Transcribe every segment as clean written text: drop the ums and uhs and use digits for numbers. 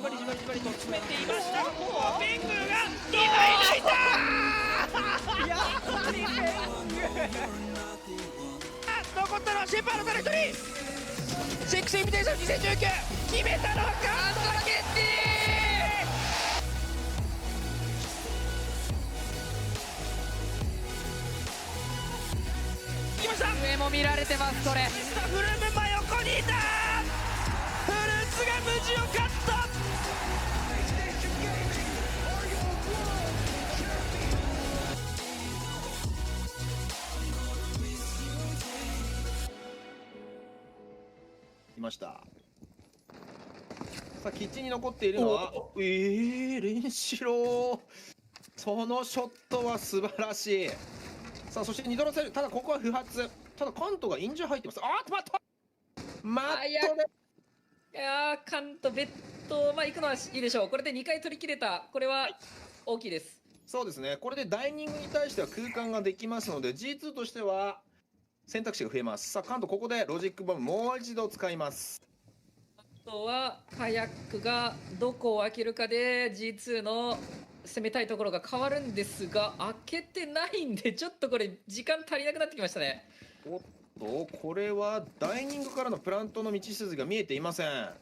じわりと詰めていましたが、ここはベングルが2枚抜いたやはりベング残ったのはシェパードただ1人。シックスインビテーション2019決めたのはカントラケッティ。上も見られてます。これスタッフルーム真横にいたフルーツが無事をカット。いました。さあキッチンに残っているのはレンシロー、そのショットは素晴らしい。さあそして2度のセル、ただここは不発。ただカントがインジャー入ってます。マットで、いやーカントベッド行くのはいいでしょう。これで2回取り切れた。これは大きいです。そうですね。これでダイニングに対しては空間ができますので G2 としては選択肢が増えます。さあカントここでロジックボムもう一度使います。あとはカヤックがどこを開けるかで G2 の攻めたいところが変わるんですが、開けてないんでちょっとこれ時間足りなくなってきましたね。おっとこれはダイニングからのプラントの道筋が見えていません。さ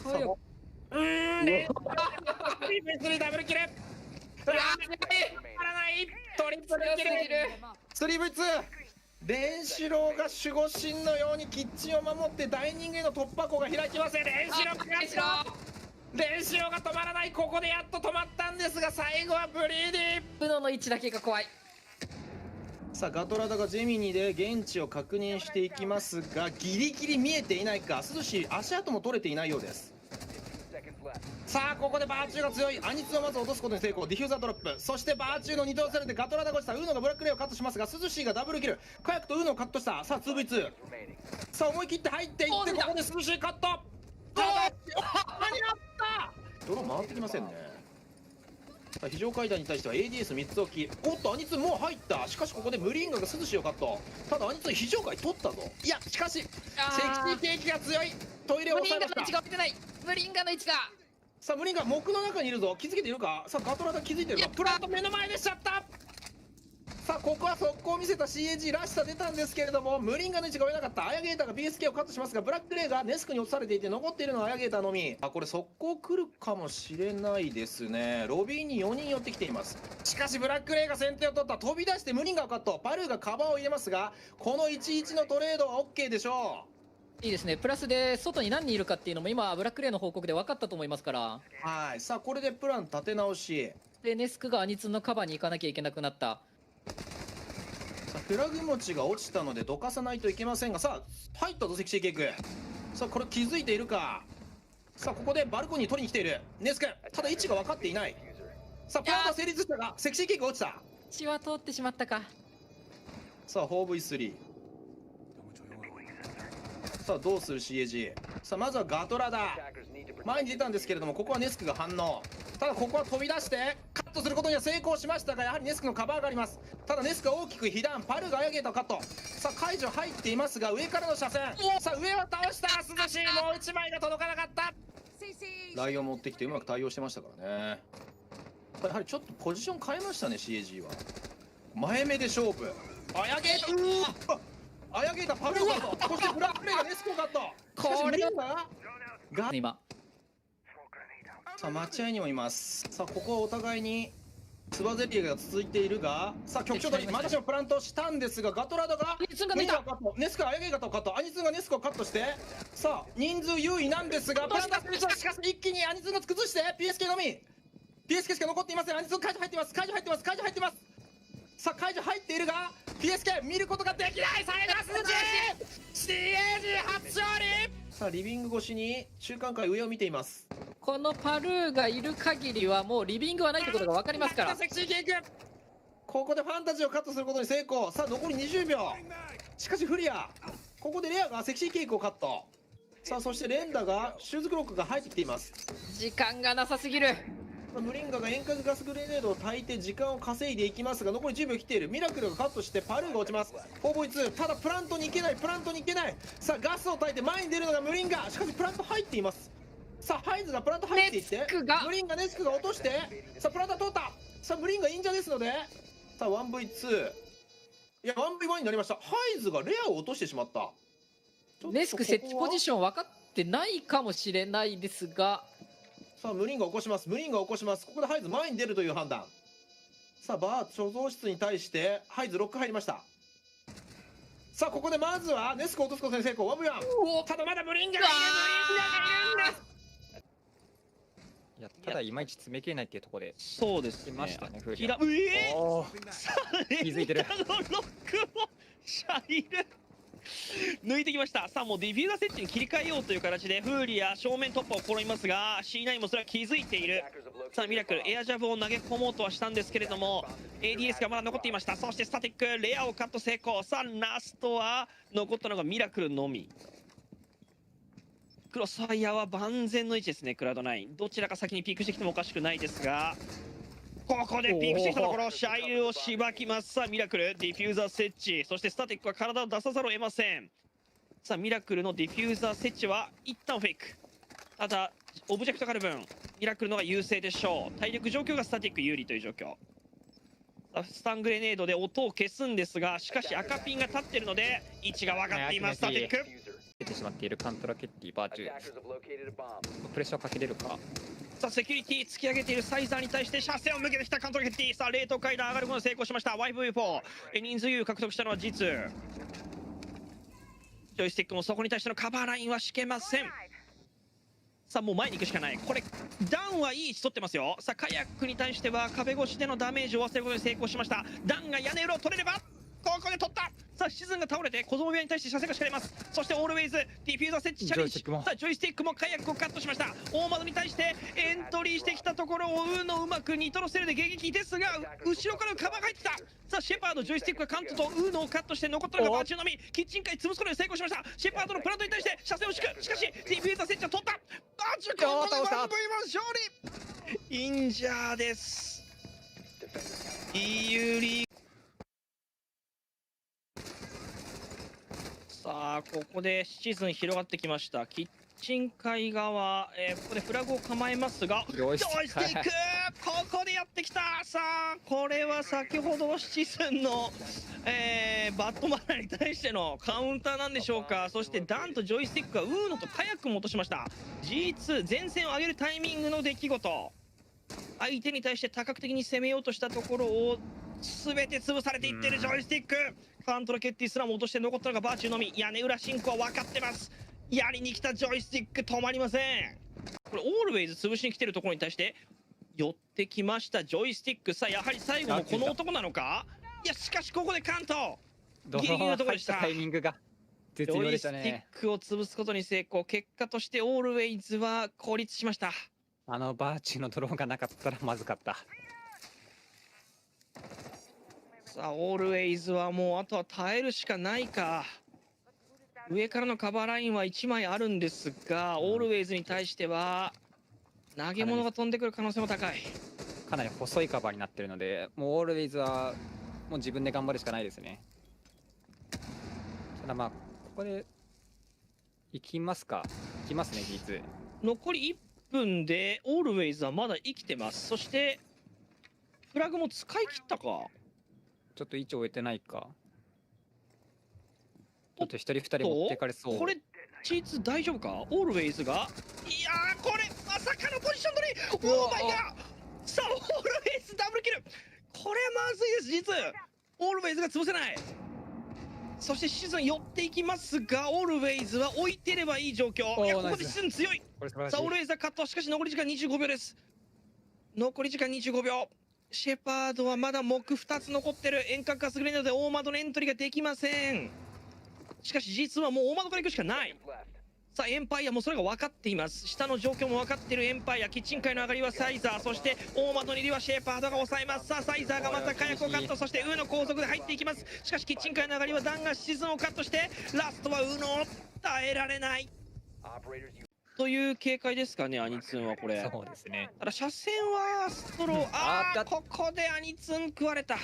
あダブルキル。らないトリプルキル。3v2 レンシローが守護神のようにキッチンを守ってダイニングへの突破口が開きません。レンシローが止まらない。ここでやっと止まったんですが最後はブリーディー。ブノの位置だけが怖い。さあガトラダがジェミニで現地を確認していきますがギリギリ見えていないか。涼しい足跡も取れていないようです。さあここでバーチューが強い。アニツをまず落とすことに成功。ディフューザードロップ、そしてバーチューの2投されてガトラダが落ちた。ウーノがブラックレイをカットしますが涼しいがダブルキル。カヤックとウーノをカットした。さあ 2v2。さあ思い切って入っていってここで涼しいカット。ただ間に合った。ドロー回ってきませんね。さあ非常階段に対しては ADS3 つ置き。おっとアニツもう入った。しかしここでムリンガが涼しいをカット。ただアニツ非常階取ったぞ。いやしかしセクシーケーキが強い。トイレを押さえました。ムリンガの位置が置いてない。ムリンガの位置が。さあムリンガ木の中にいるぞ。気づけているか。さあガトラダ気づいてるか。プラント目の前でしちゃった。さあここは速攻を見せた CAG らしさ出たんですけれどもムリンガの位置が追えなかった。アヤゲーターが PSK をカットしますがブラックレイがネスクに落とされていて残っているのはアヤゲーターのみ。これ速攻来るかもしれないですね。ロビーに4人寄ってきています。しかしブラックレイが先手を取った。飛び出してムリンガをカット。パルーがカバーを入れますがこの 1-1 のトレードは OK でしょう。いいですね。プラスで外に何人いるかっていうのも今ブラックレイの報告で分かったと思いますから。はい。さあこれでプラン立て直しでネスクがアニツンのカバーに行かなきゃいけなくなった。さあフラグ持ちが落ちたのでどかさないといけませんが、さあ入ったぞセクシーケーク。さあこれ気づいているか。さあここでバルコニー取りに来ているネスク。ただ位置が分かっていない。さあプラントは成立したがセクシーケークが落ちた。血は通ってしまったか。さあ 4v3。さあどうする CAG。 さあまずはガトラだ。前に出たんですけれどもここはネスクが反応。ただここは飛び出してカットすることには成功しましたがやはりネスクのカバーがあります。ただネスクは大きく被弾。パルがアヤゲータをカット。さあ解除入っていますが上からの車線。さあ上を倒した。涼しいもう1枚が届かなかった。ライオン持ってきてうまく対応してましたからね。やはりちょっとポジション変えましたね CAG は。前目で勝負。アヤゲータアヤゲータパルをカット。そしてブラックレイがネスクをカット。これが今さあ待合にもいます。さあここはお互いにつばぜり合いが続いているがさあ局長取りまたしてもプラントしたんですがガトラダがネスクがアヤゲータをカット。アニツンがネスクをカットしてさあ人数優位なんですがプラントしかし一気にアニツンが崩して PSK のみ PSK しか残っていません。アニツン解除入ってます。解除入ってます。解除入ってます。さあ解除入っているが PSK 見ることができない。最後は涼しい CAG 初勝利。さあリビング越しに中間階上を見ています。このパルーがいる限りはもうリビングはないってことが分かりますから。セクシーケークここでファンタジーをカットすることに成功。さあ残り20秒。しかしフリアここでレアがセクシーケークをカット。さあそしてレンダがシューズクロックが入ってきています。時間がなさすぎる。ムリンガが遠隔ガスグレネードを焚いて時間を稼いでいきますが残り10秒切っている。ミラクルがカットしてパルーが落ちます。 4v2。 ただプラントに行けない。プラントに行けない。さあガスを焚いて前に出るのがムリンガ。しかしプラント入っています。さあハイズがプラント入っていってネスクがムリンがネスクが落として、さあプラントは通った。さあムリンが忍者ですので、さあ 1v2、いや 1v1 になりました。ハイズがレアを落としてしまった。ネスク設置ポジション分かってないかもしれないですが、さあムリンが起こします。ムリンが起こします。ここでハイズ前に出るという判断。さあバー貯蔵室に対してハイズロック入りました。さあここでまずはネスクを落とすことに成功。1v1。ただまだムリンがいる。ムリンがいるんです。いや、ただいまいち詰めきれないっていうところでそうですね。来ましたね、フーリひらア。さあ気づいてる。レミタのロックをシャイル抜いてきました。さあもうディフューザー設置に切り替えようという形でフーリア正面突破を試みますが C9 もそれは気づいている。さあミラクルエアジャブを投げ込もうとはしたんですけれども ADS がまだ残っていました。そしてスタティックレアをカット成功。さあラストは残ったのがミラクルのみ。クロスファイヤーは万全の位置ですね。クラウド9どちらか先にピークしてきてもおかしくないですが、ここでピークしてきたところシャイルをしばきます。さあミラクルディフューザー設置、そしてスタティックは体を出さざるを得ません。さあミラクルのディフューザー設置は一旦フェイク。ただオブジェクトがある分ミラクルのが優勢でしょう。体力状況がスタティック有利という状況。スタングレネードで音を消すんですが、しかし赤ピンが立っているので位置が分かっています。スタティック出てしまっているカントラケッティバーチュー、プレッシャーをかけれるか。さあセキュリティ突き上げているサイザーに対して車線を向けてきたカントラケッティ。さあ冷凍階段上がることに成功しました。 5v4 人数優獲得したのは実。ジョイスティックもそこに対してのカバーラインは敷けません。さあもう前に行くしかない。これダウンはいい位置取ってますよ。さあカヤックに対しては壁越しでのダメージを忘れることに成功しました。ダウンが屋根裏を取れればここで取った。さあシズンが倒れて子供部屋に対して車線が敷かれます。そしてオールウェイズディフューザー設置チャレンジ。さあジョイスティックもカヤックをカットしました。大窓に対してエントリーしてきたところをウーのうまくニトロセルで迎撃ですが後ろからカバーが入ってきた。さあシェパードジョイスティックがカントとウーノをカットして残ったのがバーチューのみ。キッチン界潰すことに成功しました。シェパードのプラントに対して車線を敷く。しかしディフューザー設置を取った。バーチューここで 1V1 勝利。インジャーです。EU リーグさあここでシーズン広がってきました。キッチン界側、ここでフラグを構えますがジョイスティックここでやってきた。さあこれは先ほどのシーズンの、バットマナーに対してのカウンターなんでしょうか。そしてダンとジョイスティックがウーノとカヤックも落としました。 G2 前線を上げるタイミングの出来事、相手に対して多角的に攻めようとしたところを全て潰されていってるジョイスティック。カントラケッティすらも落として残ったのがバーチューのみ。屋根裏進行は分かってます。やりに来たジョイスティック止まりません。これオールウェイズ潰しに来てるところに対して寄ってきましたジョイスティック。さあやはり最後もこの男なのか。いやしかしここでカントギリギリのところでした。タイミングが絶妙でしたね。ジョイスティックを潰すことに成功。結果としてオールウェイズは孤立しました。あのバーチューのドローンがなかったらまずかった。さあオールウェイズはもうあとは耐えるしかないか。上からのカバーラインは1枚あるんですが、オールウェイズに対しては投げ物が飛んでくる可能性も高い。かなり細いカバーになってるので、もうオールウェイズはもう自分で頑張るしかないですね。ただまあここで行きますか。行きますね G2。残り1分でオールウェイズはまだ生きてます。そしてフラグも使い切ったか。ちょっと位置を終えてないか。ちょっと1人2人持っていかれそう。これ G2 大丈夫か。オールウェイズがいやーこれまさかのポジション取り。オーマイガー。さあオールウェイズダブルキル。これはまずいです。実オールウェイズが潰せない。そしてシーズン寄っていきますがオールウェイズは置いてればいい状況。いやここでシーズン強い。さあオールウェイズはカット。しかし残り時間25秒です。残り時間25秒。シェパードはまだ目2つ残ってる。遠隔ガスグレネードで大窓のエントリーができません。しかし実はもう大窓から行くしかない。さあエンパイアもそれが分かっています。下の状況も分かっているエンパイア。キッチン界の上がりはサイザー、そして大窓にいるはシェパードが抑えます。さあサイザーがまた火薬をカット、そしてウーの後続で入っていきます。しかしキッチン界の上がりはダンがシーズンをカットしてラストはウーの耐えられないという警戒ですかね。アニツンはこれ。そうですね。ただ車線はストロー、ここでアニツン食われた。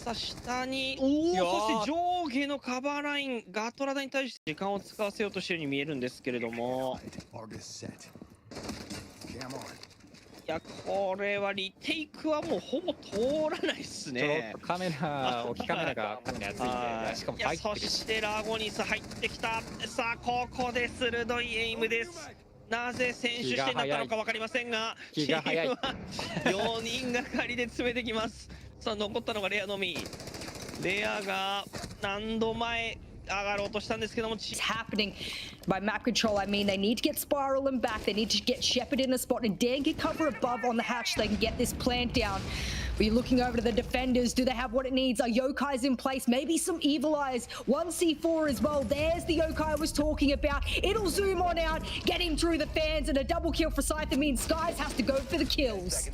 さあ下にやーそして上下のカバーラインガトラダに対して時間を使わせようとしているように見えるんですけれども、いやこれはリテイクはもうほぼ通らないっすちょっねとカメラ、置きカメラがかなり熱いんで、しかもいや入ってくる。そしてラゴニス入ってきた。さあここで鋭いエイムです。なぜ選手視点だったのか分かりませんが、気が早い。 4人がかりで詰めてきます。さあ残ったのがレアのみ。レアが何度前上がろうとしたんですけども、 It's happening. By map control, I mean they need to get Spiral and back. They need to get Shepard in a spot, and Dan can cover above on the hatch so they can get this plant down. We're looking over to the defenders. Do they have what it needs? Are Yokai's in place? Maybe some Evil Eyes. 1C4 as well. There's the Yokai I was talking about. It'll zoom on out, get him through the fans, and a double kill for Scyther means Skies has to go for the kills.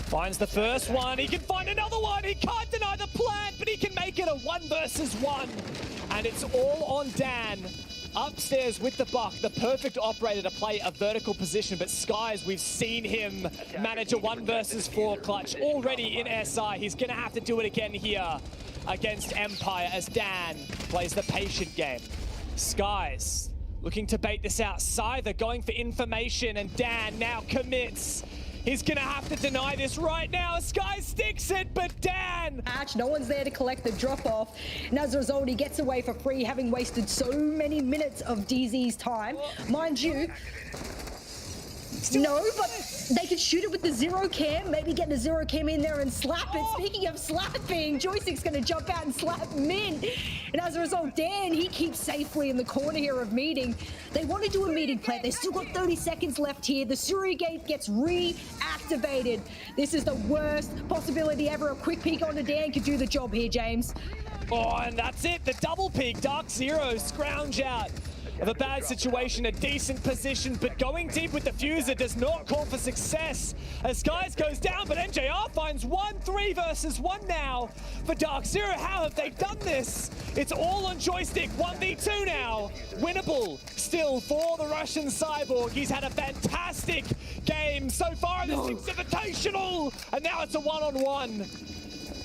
Finds the first one, he can find another one, he can't deny the plant, but he can make it a 1 versus 1. And it's all on Dan. Upstairs with the buck, the perfect operator to play a vertical position, but Skies, we've seen him manage a 1 versus 4 clutch already in SI. He's gonna have to do it again here against Empire as Dan plays the patient game. Skies looking to bait this out. Scyther going for information, and Dan now commits. He's gonna have to deny this right now. Sky sticks it, but Dan! Hatch, no one's there to collect the drop-off. And as a result, he gets away for free, having wasted so many minutes of DZ's time. Mind you, no, but they could shoot it with the zero cam, maybe get the zero cam in there and slap it. Speaking of slapping, Joystick's gonna jump out and slap Min. And as a result, Dan, he keeps safely in the corner here of meeting. They want to do a meeting plant. They've still got 30 seconds left here. The Suri gate gets reactivated. This is the worst possibility ever. A quick peek onto Dan could do the job here, James. Oh, and that's it. The double peak. Dark Zero scrounge out of a bad situation, a decent position, but going deep with the fuser does not call for success as Skies goes down, but NJR finds 1-3 versus 1 now for Dark Zero. How have they done this? It's all on Joystick, 1v2 now. Winnable still for the Russian Cyborg. He's had a fantastic game so far in the Six Invitational, and now it's a one-on-one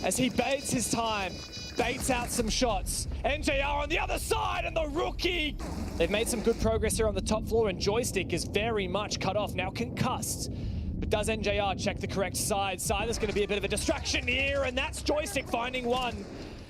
as he baits his time. Baits out some shots. NJR on the other side, and the rookie! They've made some good progress here on the top floor, and Joystick is very much cut off, now concussed. But does NJR check the correct side? Scyther's going to be a bit of a distraction here, and that's Joystick finding one.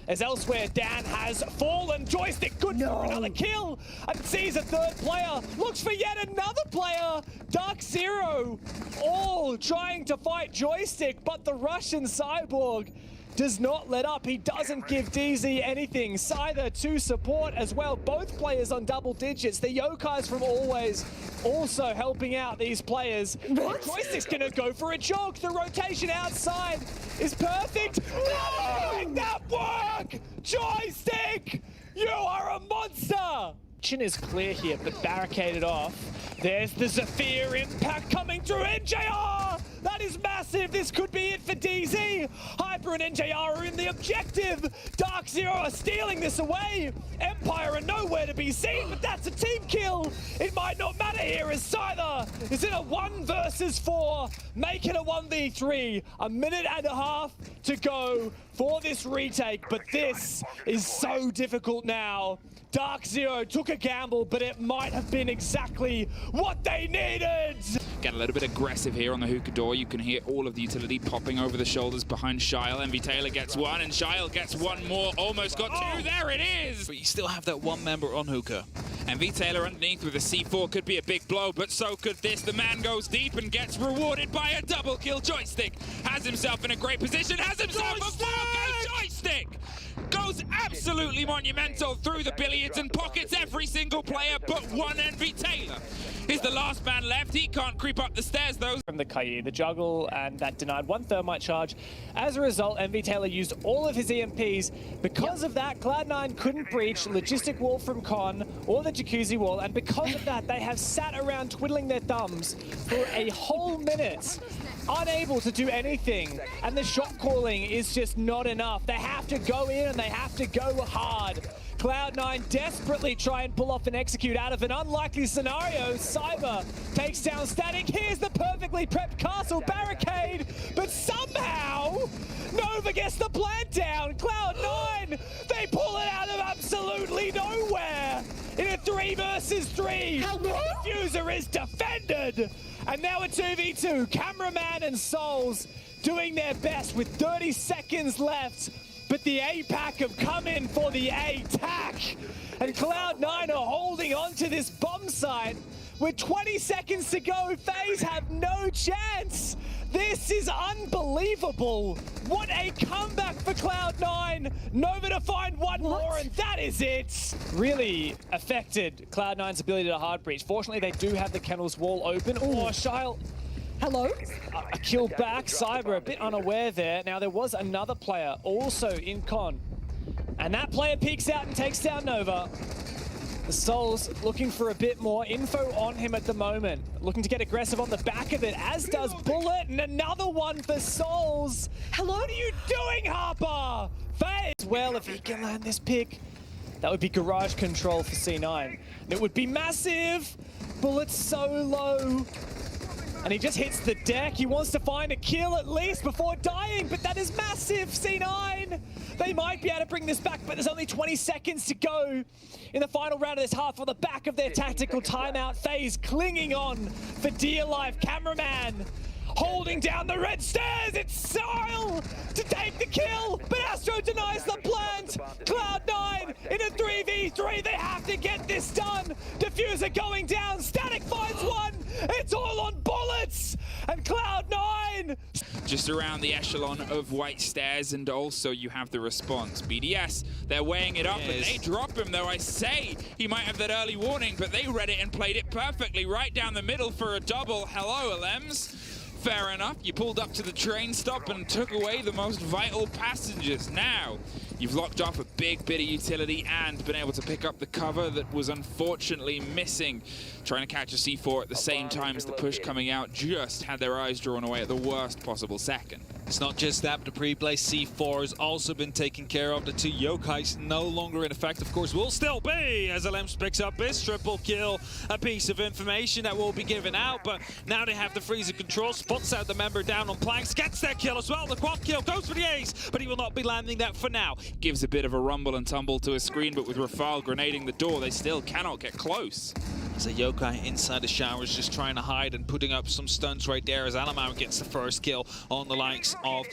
As elsewhere, Dan has fallen. Joystick good for another kill, and sees a third player. Looks for yet another player. Dark Zero all trying to fight Joystick, but the Russian Cyborg does not let up. He doesn't give DZ anything. Scyther to support as well. Both players on double digits. The Yokais from Always also helping out these players. Joystick's gonna go for a jog. The rotation outside is perfect. No! Make that work! Joystick! You are a monster! Chin is clear here, but barricaded off. There's the Zephyr impact coming through. NJR! That is massive. This could be it for DZ. Hyper and NJR are in the objective. Dark Zero are stealing this away. Empire are nowhere to be seen, but that's a team kill. It might not matter here as Scyther is in a 1 versus 4. Make it a 1v3. A minute and a half to go for this retake, but this is so difficult now. Dark Zero took a gamble, but it might have been exactly what they needed. Get a little bit aggressive here on the hookah door. You can hear all of the utility popping over the shoulders behind Shyle. Envy Taylor gets one, and Shyle gets one more. Almost got two. There it is! But you still have that one member on hookah. Envy Taylor underneath with a C4 could be a big blow, but so could this. The man goes deep and gets rewarded by a double kill. Joystick has himself in a great position, has himself a 4K Joystick! Goes absolutely monumental through the billiards and pockets every single player but one. Envy Taylor is the last man left. He can't creep up the stairs though. From the Kai, the juggle, and that denied one thermite charge. As a result, Envy Taylor used all of his EMPs. Because of that, Cloud9 couldn't breach Logistic Wall from Con or the Jacuzzi Wall, and because of that, they have sat around twiddling their thumbs for a whole minute, unable to do anything, and the shot calling is just not enough. They have to go in and they have to go hard. Cloud9 desperately try and pull off and execute out of an unlikely scenario. Cyber takes down Static. Here's the perfectly prepped castle barricade, but somehow Nova gets the plant down. Cloud9, they pull it out of absolutely nowhere in a 3 versus 3. Diffuser is defended, and now a 2v2. Cameraman and Souls doing their best with 30 seconds left. But the APAC have come in for the A-tack, and Cloud9 are holding on to this bomb site. With 20 seconds to go, FaZe have no chance. This is unbelievable. What a comeback for Cloud9. Nova to find one more, and that is it. Really affected Cloud9's ability to hard breach. Fortunately, they do have the Kennel's wall open. Oh, Shyle. Hello? A kill back. Cyber a bit unaware there. Now, there was another player also in con, and that player peeks out and takes down Nova. The Souls looking for a bit more info on him at the moment. Looking to get aggressive on the back of it, as does Bullet, and another one for Souls. Hello? What are you doing, Harper? FaZe! Well, if he can land this pick, that would be garage control for C9. And it would be massive. Bullet's so low. And he just hits the deck. He wants to find a kill at least before dying, but that is massive, C9. They might be able to bring this back, but there's only 20 seconds to go in the final round of this half on the back of their tactical timeout. FaZe clinging on for dear life. Cameraman holding down the red stairs. It's Sile to take the kill, but Astro denies the plant. Cloud9 in a 3v3. They have to get this done. Diffuser going down. Static finds one. It's all on Bullets, and Cloud9 just around the echelon of white stairs, and also you have the response. BDS, they're weighing it up, and they drop him, though. I say he might have that early warning, but they read it and played it perfectly right down the middle for a double. Hello, Alems. Fair enough, you pulled up to the train stop and took away the most vital passengers. Now, you've locked off a big bit of utility and been able to pick up the cover that was unfortunately missing. Trying to catch a C4 at the same time as the push coming out just had their eyes drawn away at the worst possible second. It's not just that, but the pre-play C4 has also been taken care of. The 2 Yokais no longer in effect, of course, will still be, as Alems picks up his triple kill. A piece of information that will be given out, but now they have the freezer control, spots out the member down on planks, gets their kill as well. The quad kill goes for the ace, but he will not be landing that for now. Gives a bit of a rumble and tumble to a screen, but with Rafal grenading the door, they still cannot get close. As a Yokai inside the showers just trying to hide and putting up some stunts right there as Alamau gets the first kill on the likes of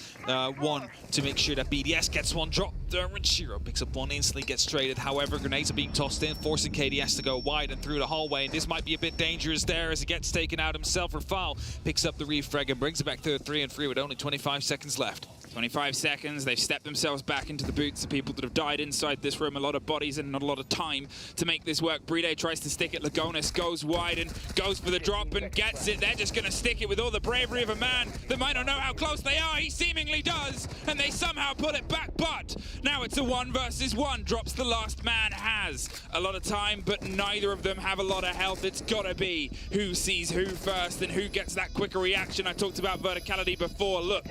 one to make sure that BDS gets one drop there, and Shiro picks up one, instantly gets traded. However, grenades are being tossed in, forcing KDS to go wide and through the hallway, and this might be a bit dangerous there as he gets taken out himself. Rafal picks up the refrag and brings it back to a 3-3 with only 25 seconds left. 25 seconds, they've stepped themselves back into the boots of people that have died inside this room. A lot of bodies and not a lot of time to make this work. Bride tries to stick it. Lagonis goes wide and goes for the drop and gets it. They're just going to stick it with all the bravery of a man that might not know how close they are. He seemingly does, and they somehow pull it back, but now it's a 1 versus 1. Drops the last man, has a lot of time, but neither of them have a lot of health. It's got to be who sees who first and who gets that quicker reaction. I talked about verticality before. Look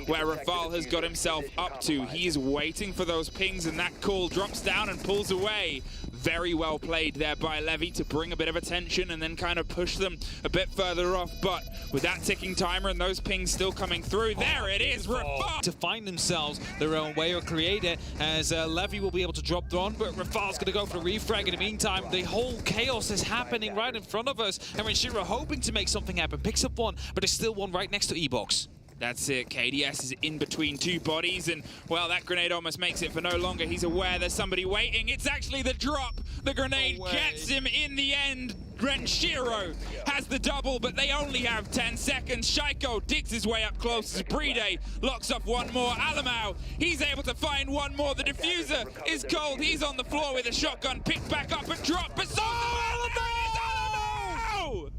where Rafal has got himself up to. He is waiting for those pings, and that call drops down and pulls away. Very well played there by Levy to bring a bit of attention and then kind of push them a bit further off, but with that ticking timer and those pings still coming through, there it is, Rafal! To find themselves their own way or create it, as Levy will be able to drop one, but Rafal's going to go for the refrag. In the meantime, the whole chaos is happening right in front of us, and Renshiro hoping to make something happen, picks up one, but there's still one right next to E-Box. That's it, KDS is in between two bodies, and well, that grenade almost makes it for no longer. He's aware there's somebody waiting. It's actually the drop. The grenade gets him in the end. Renshiro has the double, but they only have 10 seconds. Shaiko digs his way up close as Bride locks off one more. Alamau, he's able to find one more. The diffuser is cold. He's on the floor with a shotgun, picked back up and dropped. But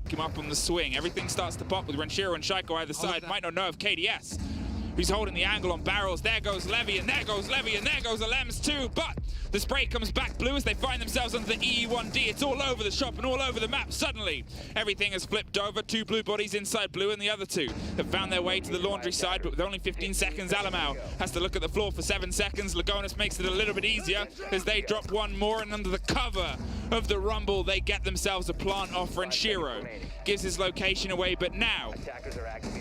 him up on the swing. Everything starts to pop with Renshiro and Shaiko either side. Might not know of KDS, who's holding the angle on barrels. There goes Levy, and there goes Levy, and there goes Alems too. But The spray comes back blue as they find themselves under the E1D. It's all over the shop and all over the map. Suddenly, everything has flipped over. 2 blue bodies inside blue, and the other 2 have found their way to the laundry side, but with only 15 seconds, Alamau has to look at the floor for 7 seconds. Lagonis makes it a little bit easier as they drop one more, and under the cover of the rumble, they get themselves a plant offer, and Shiro gives his location away, but now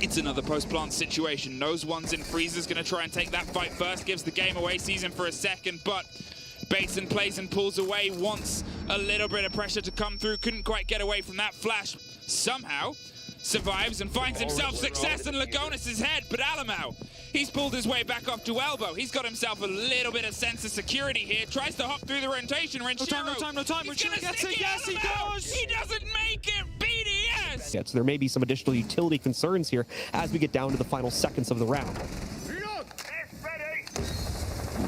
it's another post-plant situation. Knows one's in freezer's gonna try and take that fight first, gives the game away, sees him for a second, but baits and plays and pulls away, wants a little bit of pressure to come through, couldn't quite get away from that flash, somehow survives and finds himself success in Lagonis' head, but Alamau, he's pulled his way back up to elbow. He's got himself a little bit of sense of security here, tries to hop through the rotation. No time. Renshiro gets it. Yes, he does. He doesn't make it. BDS. Yeah, so there may be some additional utility concerns here as we get down to the final seconds of the round.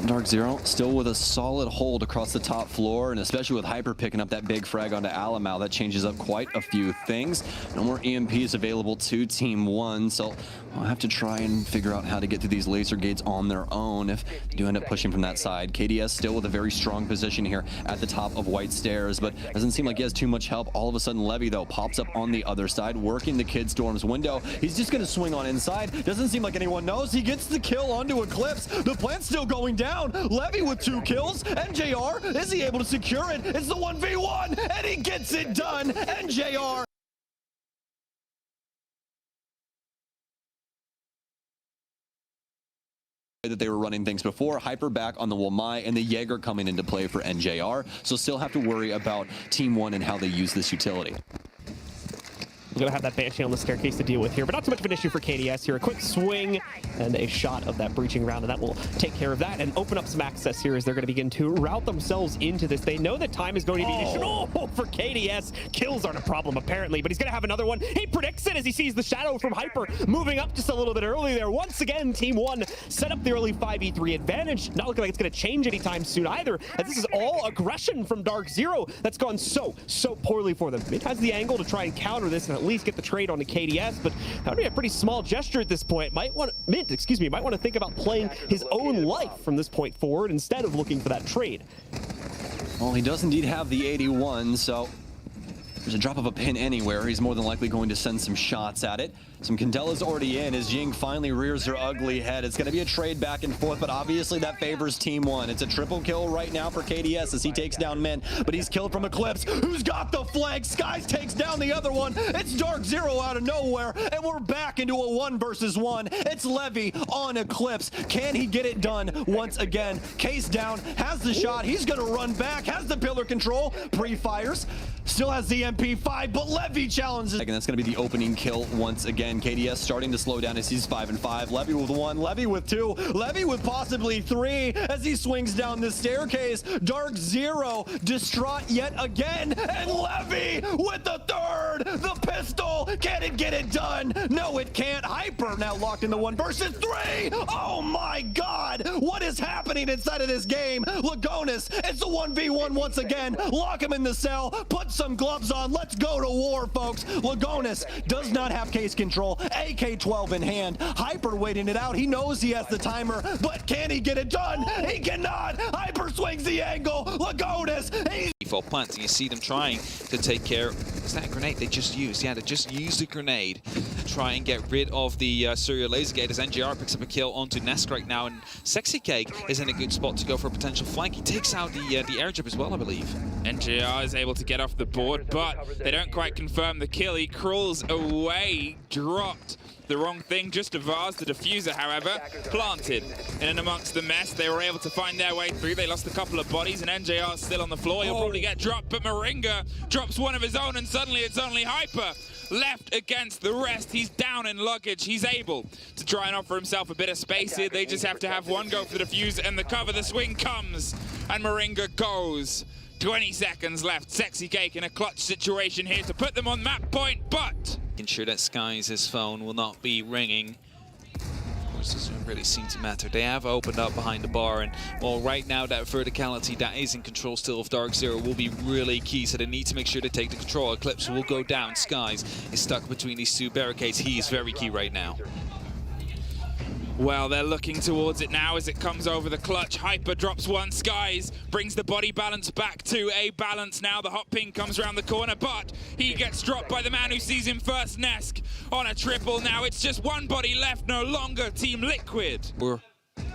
Dark Zero still with a solid hold across the top floor, and especially with Hyper picking up that big frag onto Alamau, that changes up quite a few things. No more EMPs available to Team 1, so we'll have to try and figure out how to get through these laser gates on their own if they do end up pushing from that side. KDS still with a very strong position here at the top of White Stairs, but doesn't seem like he has too much help. All of a sudden, Levy, though, pops up on the other side, working the Kid Storm's window. He's just going to swing on inside. Doesn't seem like anyone knows. He gets the kill onto Eclipse. The plant's still going down. Levy with 2 kills. NJR, is he able to secure it? It's the 1v1, and he gets it done. NJR. That they were running things before. Hyper back on the Wamai, and the Jaeger coming into play for NJR. So still have to worry about Team 1 and how they use this utility. We're going to have that Banshee on the staircase to deal with here, but not too much of an issue for KDS here. A quick swing and a shot of that breaching round, and that will take care of that and open up some access here as they're going to begin to route themselves into this. They know that time is going to be an issue. Oh, for KDS, kills aren't a problem apparently, but he's going to have another one. He predicts it as he sees the shadow from Hyper moving up just a little bit early there. Once again, Team 1 set up the early 5v3 advantage. Not looking like it's going to change anytime soon either, as this is all aggression from Dark Zero that's gone so poorly for them. It has the angle to try and counter this and at least get the trade on the KDS, but that would be a pretty small gesture at this point. Might want to think about playing his own life from this point forward instead of looking for that trade. Well, he does indeed have the 81, so there's a drop of a pin anywhere. He's more than likely going to send some shots at it. Some Candela's already in as Ying finally rears her ugly head. It's going to be a trade back and forth, but obviously that favors Team 1. It's a triple kill right now for KDS as he takes down Min, but he's killed from Eclipse, who's got the flank. Skies takes down the other one. It's Dark Zero out of nowhere, and we're back into a 1 versus 1. It's Levy on Eclipse. Can he get it done once again? Case down, has the shot. He's going to run back, has the pillar control, pre-fires, still has the MP5, but Levy challenges. And that's going to be the opening kill once again. KDS starting to slow down as he's 5-5. Levy with 1, Levy with 2, Levy with possibly 3 as he swings down the staircase. Dark Zero distraught yet again, and Levy with the 3rd. The pistol, can it get it done? No, it can't. Hyper now locked in the 1 versus 3. Oh my God, what is happening inside of this game? Lagonis, it's a 1v1 once again. Lock him in the cell, put some gloves on. Let's go to war, folks. Lagonis does not have case control. AK-12 in hand. Hyper waiting it out. He knows he has the timer, but can he get it done? He cannot. Hyper swings the angle. Lagonis. Default plants, and you see them trying to take care. Is that a grenade they just used? Yeah, they just used a grenade to try and get rid of the serial laser gate as NJR picks up a kill onto Nesk right now, and Sexy Cake is in a good spot to go for a potential flank. He takes out the air jump as well, I believe. NJR is able to get off the board, but they don't quite confirm the kill. He crawls away, dropped the wrong thing, just a vase. The diffuser, however, planted in and amongst the mess. They were able to find their way through. They lost a couple of bodies, and NJR is still on the floor. He'll probably get dropped, but Moringa drops one of his own, and suddenly it's only Hyper left against the rest. He's down in luggage. He's able to try and offer himself a bit of space here. They just have to have one go for the diffuser and the cover. The swing comes, and Moringa goes. 20 seconds left. Sexy Cake in a clutch situation here to put them on map point, but ensure that Skies' phone will not be ringing. Of course, doesn't really seem to matter. They have opened up behind the bar, and well, right now that verticality that is in control still of Dark Zero will be really key, so they need to make sure they take the control. Eclipse will go down. Skies is stuck between these 2 barricades. He is very key right now. Well, they're looking towards it now as it comes over the clutch. Hyper drops one, Skies brings the body balance back to a balance now. The hot ping comes around the corner, but he gets dropped by the man who sees him first, Nesk, on a triple. Now it's just one body left, no longer Team Liquid. We're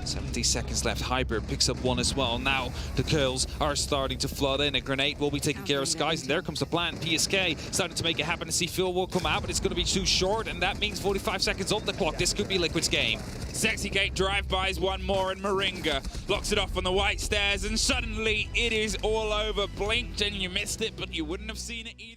70 seconds left. Hybrid picks up one as well. Now the kills are starting to flood in. A grenade will be taking care of Skies, and there comes the plan. PSK starting to make it happen to see Phil will come out, but it's going to be too short, and that means 45 seconds on the clock. This could be Liquid's game. Sexy Gate drive-bys one more, and Moringa locks it off on the white stairs, and suddenly it is all over. Blinked and you missed it, but you wouldn't have seen it either.